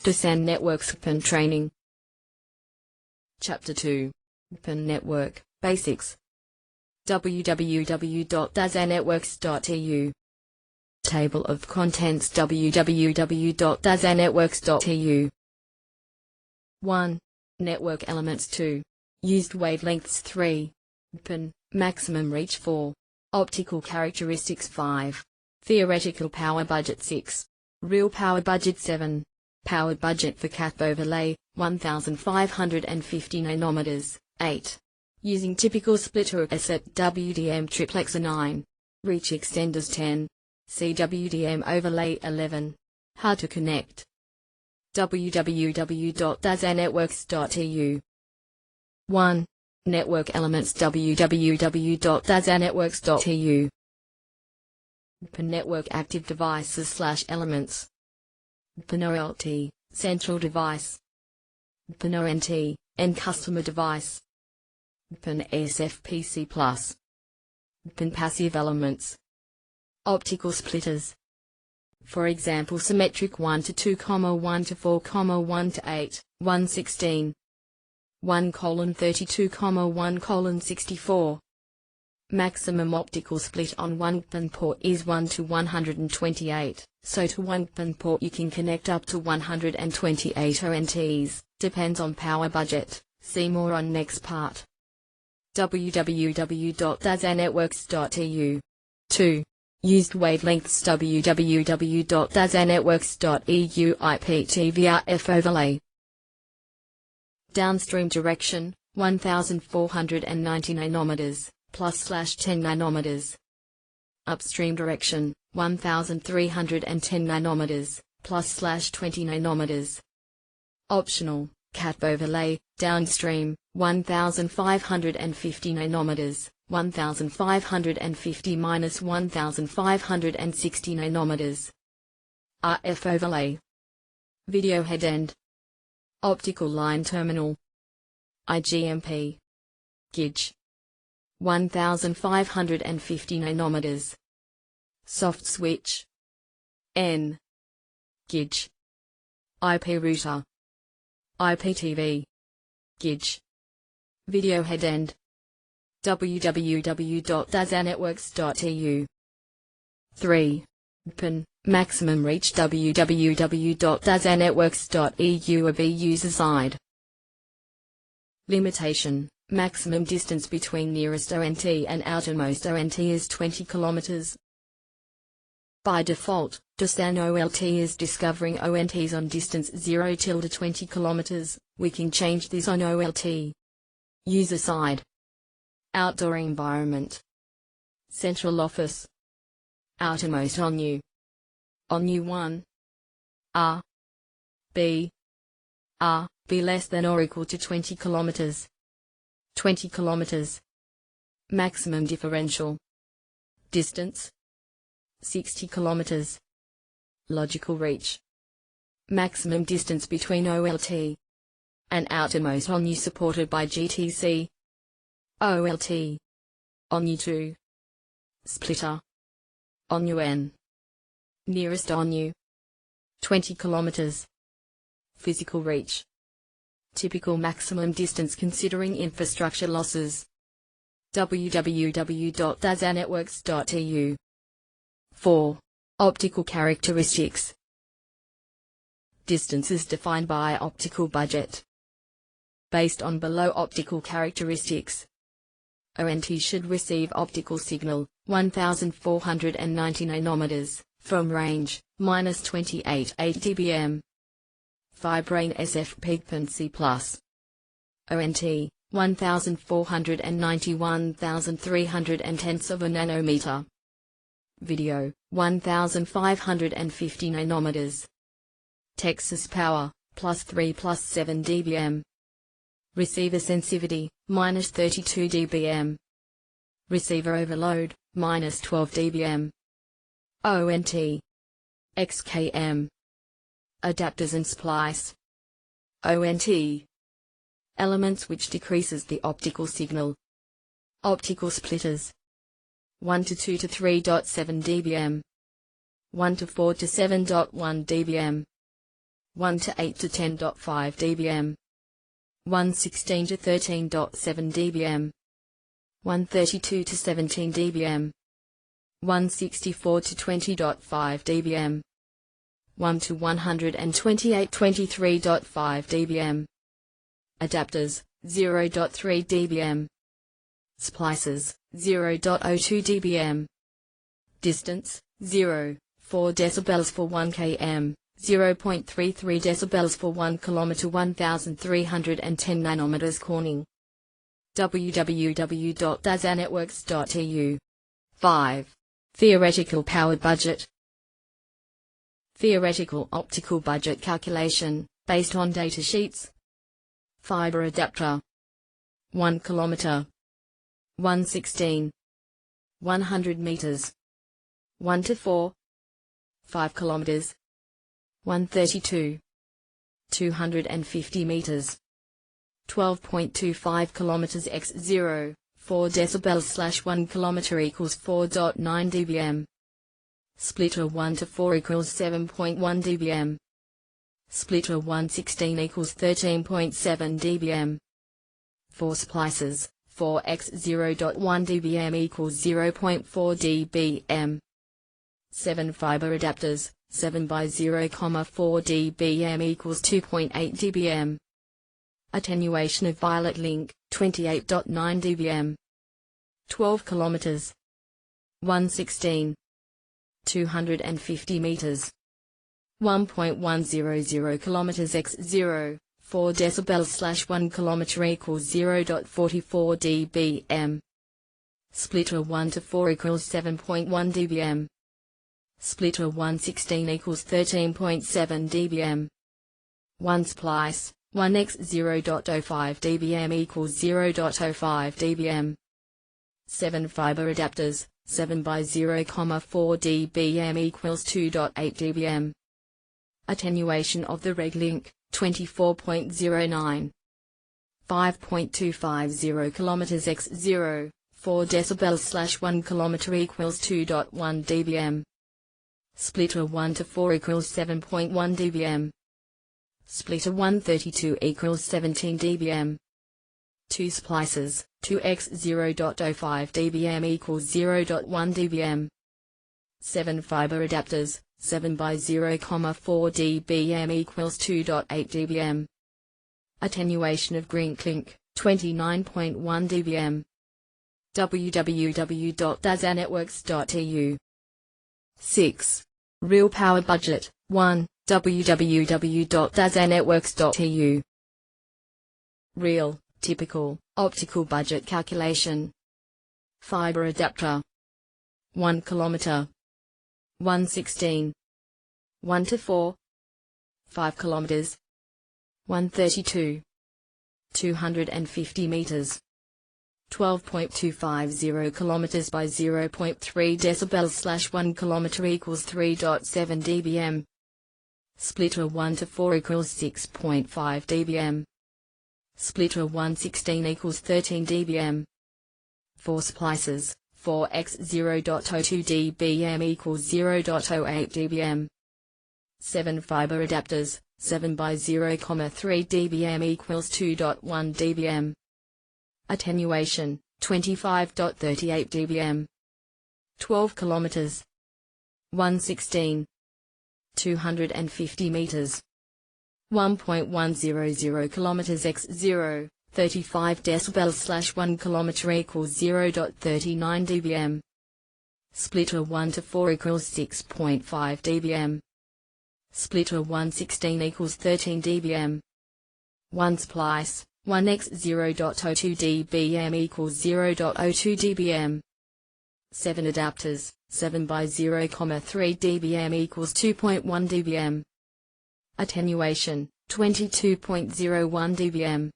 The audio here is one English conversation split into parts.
DASAN Networks GPON Training. Chapter 2. GPON Network Basics. www.dasanetworks.eu. Table of Contents. www.dasanetworks.eu. 1. Network Elements. 2. Used Wavelengths. 3. GPON Maximum Reach. 4. Optical Characteristics. 5. Theoretical Power Budget. 6. Real Power Budget. 7. Power Budget for CATV Overlay, 1550 nanometers. 8. Using typical splitter asset WDM Triplexer. 9. Reach Extenders. 10. CWDM Overlay. 11. How to connect. www.dasanetworks.eu. 1. Network Elements. www.dasanetworks.eu. GPON Network Active Devices / Elements. GPON OLT, Central Device. GPON ONT, End Customer Device. GPON SFPC+. GPON Passive Elements. Optical Splitters. For example, symmetric 1 to 2, 1 to 4, 1 to 8, 116. 1:32, 1:64. Maximum optical split on one GPON port is 1 to 128, so to one GPON port you can connect up to 128 ONTs, depends on power budget. See more on next part. www.dasanetworks.eu. 2. Used Wavelengths. www.dasanetworks.eu IPTV RF Overlay. Downstream direction, 1490 nanometers. +/10 nanometers. Upstream direction, 1310 nanometers, +/20 nanometers. Optional, CATV Overlay, downstream, 1550 nanometers, 1550 - 1560 nanometers. RF Overlay. Video Head End. Optical Line Terminal. IGMP. Gauge. 1550 nanometers. Soft Switch. N. Gauge. IP Router. IPTV. Gauge. Video Head End. www.dasanetworks.eu. 3. GPON Maximum Reach. www.dasanetworks.eu A B User Side. Limitation. Maximum distance between nearest ONT and outermost ONT is 20 km. By default, DASAN OLT is discovering ONTs on distance 0 to 20 km. We can change this on OLT. User side. Outdoor environment. Central office. Outermost ONU. ONU 1. R. B. R. B less than or equal to 20 km. 20 km. Maximum differential. Distance. 60 km. Logical reach. Maximum distance between OLT and outermost ONU supported by GTC. OLT. ONU 2. Splitter. ONU N. Nearest ONU. 20 km. Physical reach. Typical maximum distance considering infrastructure losses. www.dasanetworks.eu. 4. Optical characteristics. Distance is defined by optical budget. Based on below optical characteristics. ONT should receive optical signal, 1490 nanometers, from range, -28.8 dBm. Fibrane SFP GPON C+. ONT, 1491,310 of a nanometer. Video, 1550 nanometers. Texas power, +3 + 7 dBm. Receiver sensitivity, -32 dBm. Receiver overload, -12 dBm. ONT. XKM. Adapters and splice. ONT. Elements which decreases the optical signal. Optical splitters. 1 to 2 to 3.7 dBm. 1 to 4 to 7.1 dBm. 1 to 8 to 10.5 dBm, 116 to 13.7 dBm, 132 to 17 dBm, 164 to 20.5 dBm, 1 to 128 23.5 dBm. Adapters 0.3 dBm. Splices 0.02 dBm. Distance 0.4 decibels for 1 km, 0.33 decibels for 1 km. 1310 nanometers. Corning. www.dasanetworks.eu. 5. Theoretical powered budget. Theoretical optical budget calculation, based on datasheets. Fiber adapter 1 km, 116, 100 meters, 1 to 4, 5 kilometers, 132, 250 meters, 12.25 kilometers x 0, 4 decibels / 1 kilometer equals 4.9 dBm. Splitter 1 to 4 equals 7.1 dBm. Splitter 116 equals 13.7 dBm. 4 splices, 4x 0.1 dBm equals 0.4 dBm. 7 fiber adapters, 7 by 0,4 dBm equals 2.8 dBm. Attenuation of violet link, 28.9 dBm. 12 kilometers. 116. 250 meters. 1.100 kilometers x 0, 4 decibels / 1 kilometer equals 0.44 dBm. Splitter 1 to 4 equals 7.1 dBm. Splitter 116 equals 13.7 dBm. 1 splice, 1x 0.05 dBm equals 0.05 dBm. 7 fiber adapters, 7 by 0,4 dBm equals 2.8 dBm. Attenuation of the reg link, 24.09. 5.250 kilometers x 0, 4 decibels / 1 kilometer equals 2.1 dBm. Splitter 1 to 4 equals 7.1 dBm. Splitter 132 equals 17 dBm. 2 splices, 2x 0.05 dBm equals 0.1 dBm. 7 fiber adapters, 7 by 0,4 dBm equals 2.8 dBm. Attenuation of green link, 29.1 dBm. www.dasanetworks.eu. 6. Real power budget, 1. www.dasanetworks.eu. Real, typical, optical budget calculation. Fiber adapter 1 kilometer, 116, 1 to 4, 5 kilometers, 132, 250 meters, 12.250 kilometers by 0.3 decibels / 1 kilometer equals 3.7 dBm. Splitter 1 to 4 equals 6.5 dBm. Splitter 116 equals 13 dBm. 4 splices, 4x 0.02 dBm equals 0.08 dBm. 7 fiber adapters, 7 by 0,3 dBm equals 2.1 dBm. Attenuation, 25.38 dBm. 12 kilometers. 116. 250 meters. 1.100 kilometers x 0, 35 decibels / 1 kilometer equals 0.39 dBm. Splitter 1 to 4 equals 6.5 dBm. Splitter 116 equals 13 dBm. 1 splice, 1x 0.02 dBm equals 0.02 dBm. 7 adapters, 7 by 0,3 dBm equals 2.1 dBm. Attenuation, 22.01 dBm.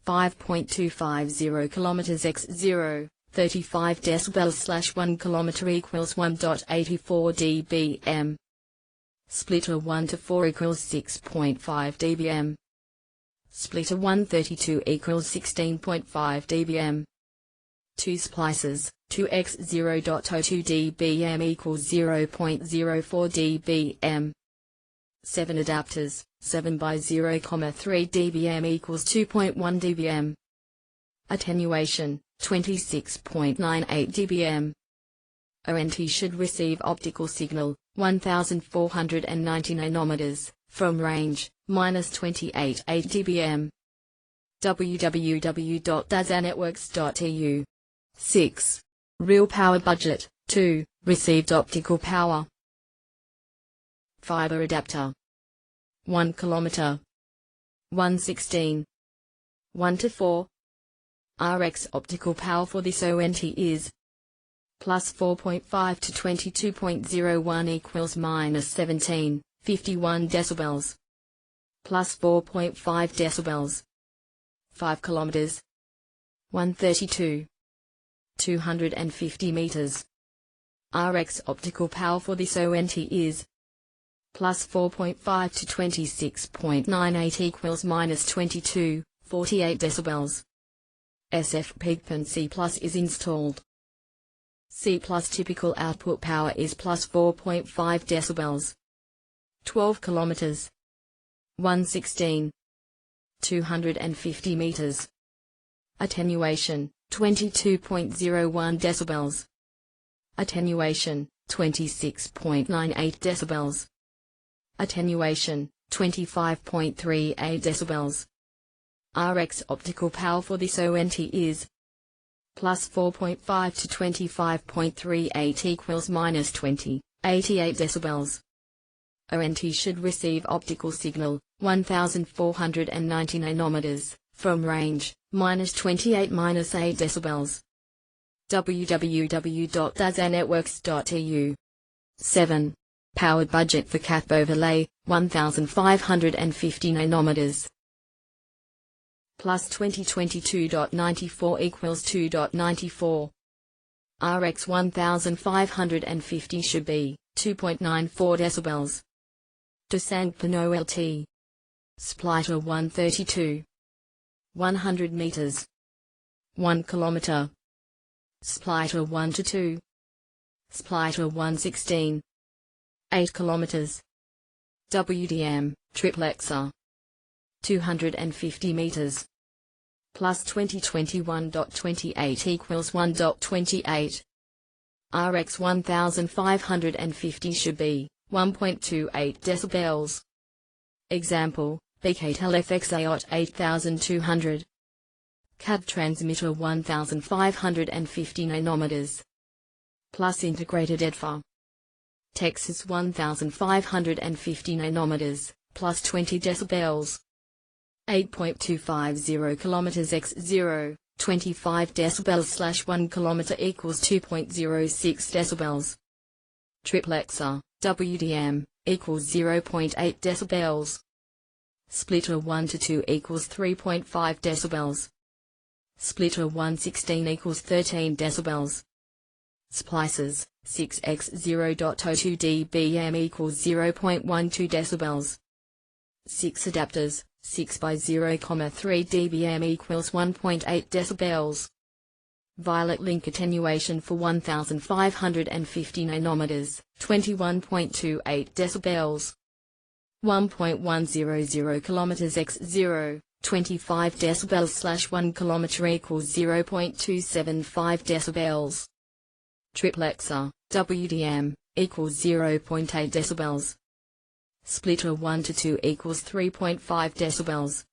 5.250 kilometers x 0, 35 decibels / 1 kilometer equals 1.84 dBm. Splitter 1 to 4 equals 6.5 dBm. Splitter 132 equals 16.5 dBm. 2 splices, 2x 0.02 dBm equals 0.04 dBm. 7 adapters, 7 by 0,3 dBm equals 2.1 dBm. Attenuation, 26.98 dBm. ONT should receive optical signal, 1490 nanometers, from range, -28.8 dBm. www.dasanetworks.eu. 6. Real power budget. 2. Received optical power. Fiber adapter. 1 km. 116. 1 to 4. Rx optical power for this ONT is plus 4.5 to 22.01 equals -17, 51 decibels. Plus 4.5 decibels. 5 kilometers. 132. 250 meters. Rx optical power for this ONT is plus 4.5 to 26.98 equals -22, 48 decibels. SF GPON C+ is installed. C+ typical output power is plus 4.5 decibels. 12 kilometers. 116. 250 meters. Attenuation, 22.01 decibels. Attenuation, 26.98 decibels. Attenuation, 25.38 decibels. Rx optical power for this ONT is plus 4.5 to 25.38 equals -20, 88 decibels. ONT should receive optical signal, 1490 nanometers, from range, -28-8 decibels. www.dasanetworks.eu. 7. Powered budget for CATV Overlay, 1550 nanometers. Plus 2022.94 equals 2.94. Rx 1550 should be 2.94 decibels. DASAN LT. Splitter 132. 100 meters. 1 kilometer. Splitter 1 to 2. Splitter 116. 8 kilometers. WDM Triplexer. 250 meters. Plus 2021.28 equals 1.28. Rx 1550 should be 1.28 decibels. Example, BKTEL FXAOT 8200. CAD transmitter 1550 nanometers. Plus integrated EDFA. Texas 1550 nanometers, plus 20 decibels. 8.250 kilometers x 0, 25 decibels / 1 kilometer equals 2.06 decibels. Triplexer, WDM, equals 0.8 decibels. Splitter 1 to 2 equals 3.5 decibels. Splitter 116 equals 13 decibels. Splices, 6x0.02 dBm equals 0.12 decibels. 6 adapters, 6 by 0,3 dBm equals 1.8 decibels. Violet link attenuation for 1550 nanometers, 21.28 decibels. 1.100 kilometers x 0, 25 decibels / 1 kilometer equals 0.275 decibels. Triplexer, WDM, equals 0.8 decibels. Splitter 1 to 2 equals 3.5 decibels.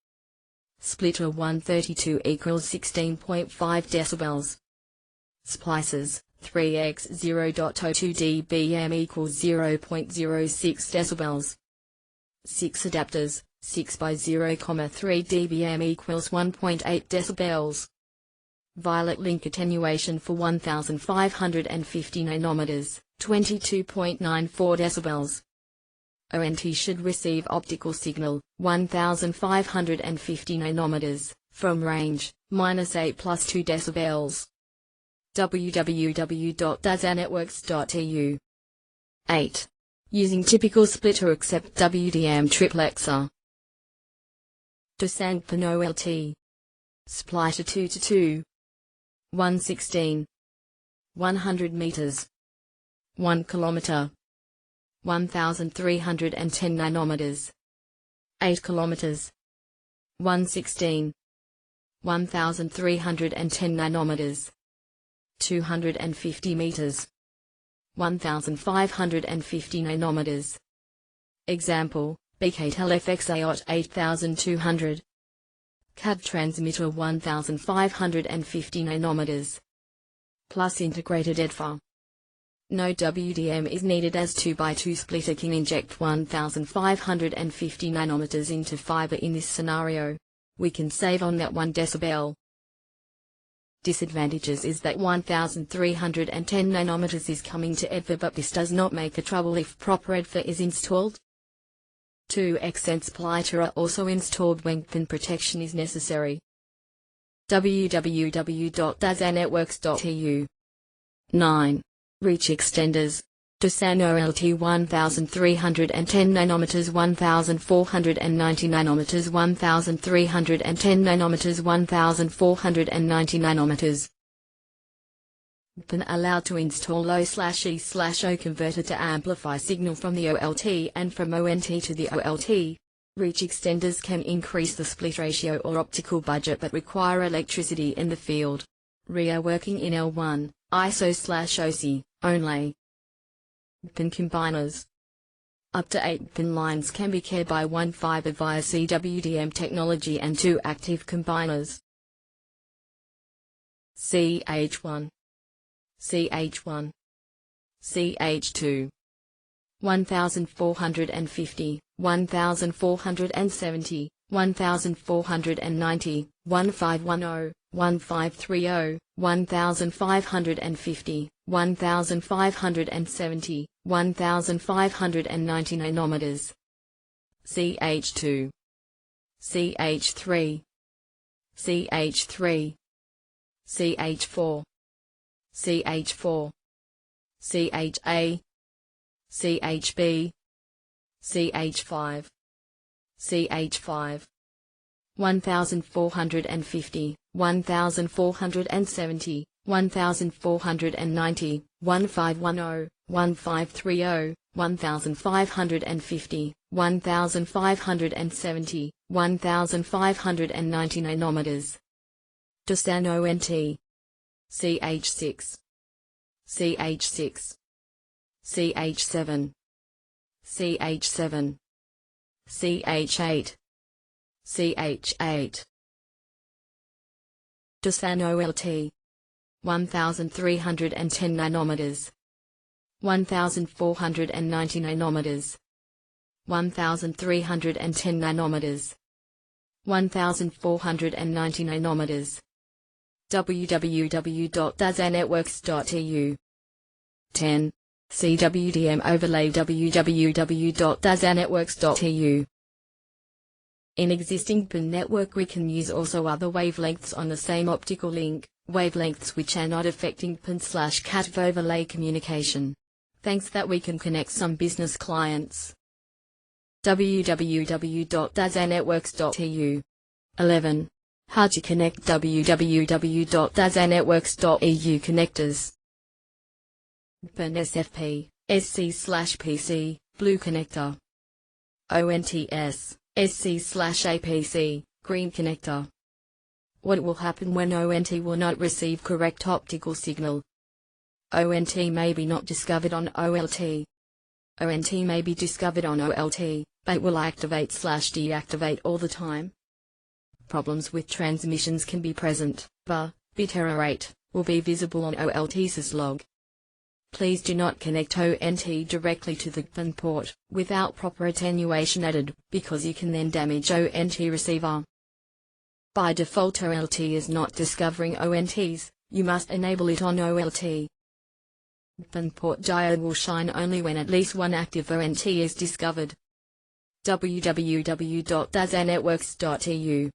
Splitter 132 equals 16.5 decibels. Splices, 3x0.02 dBm equals 0.06 decibels. 6 adapters, 6 by 0,3 dBm equals 1.8 decibels. Violet link attenuation for 1550 nanometers, 22.94 decibels. ONT should receive optical signal, 1550 nanometers, from range, -8 + 2 decibels. www.dasanetworks.eu. 8. Using typical splitter except WDM Triplexer. DASAN LT. Splitter 2 to 2. 116. 100 meters. 1 kilometer. 1310 nanometers. 8 kilometers. 116. 1310 nanometers. 250 meters. 1550 nanometers. Example, BKTEL FXAOT 8200. CAD transmitter 1550 nanometers. Plus integrated EDFA. No WDM is needed as 2x2 splitter can inject 1550 nanometers into fiber in this scenario. We can save on that 1 decibel. Disadvantages is that 1310 nanometers is coming to EDFA, but this does not make a trouble if proper EDFA is installed. 2 accent splitter are also installed when GPON protection is necessary. www.dasanetworks.eu 9. Reach extenders. DASAN OLT 1310 nanometers 1490 nanometers 1310 nanometers 1490 nanometers. GPON allowed to install O/E/O converter to amplify signal from the OLT and from ONT to the OLT. Reach extenders can increase the split ratio or optical budget but require electricity in the field. RIA working in L1, ISO/OC, only. GPON combiners. Up to 8 GPON lines can be carried by one fiber via CWDM technology and 2 active combiners. CH1, CH1, CH2. 1450, 1470, 1490, 1510, 1530, 1550, 1570, 1590 nanometers. CH2, CH3, CH3, CH4, CH4, CHA, CHB, CH5, CH5. 1450, 1470, 1490, 1510, 1530, 1550, 1570, 1590 nanometers. DASAN ONT. CH6, CH6, CH7, CH7, CH8, CH8. DASAN OLT. 1310 nanometers. 1490 nanometers. 1310 nanometers. 1490 nanometers. www.dasanetworks.eu 10. CWDM Overlay www.dasanetworks.eu. In existing GPON network we can use also other wavelengths on the same optical link, wavelengths which are not affecting GPON/CATV overlay communication. Thanks that we can connect some business clients. www.dasanetworks.eu 11. How to connect www.dasanetworks.eu connectors. GPON SFP, SC/PC, blue connector. ONTS, SC/APC, green connector. What will happen when ONT will not receive correct optical signal? ONT may be not discovered on OLT. ONT may be discovered on OLT, but will activate/deactivate all the time. Problems with transmissions can be present. Bit error rate will be visible on OLT's log. Please do not connect ONT directly to the GPON port without proper attenuation added, because you can then damage ONT receiver. By default OLT is not discovering ONTs, you must enable it on OLT. GPON port diode will shine only when at least one active ONT is discovered. www.dasanetworks.eu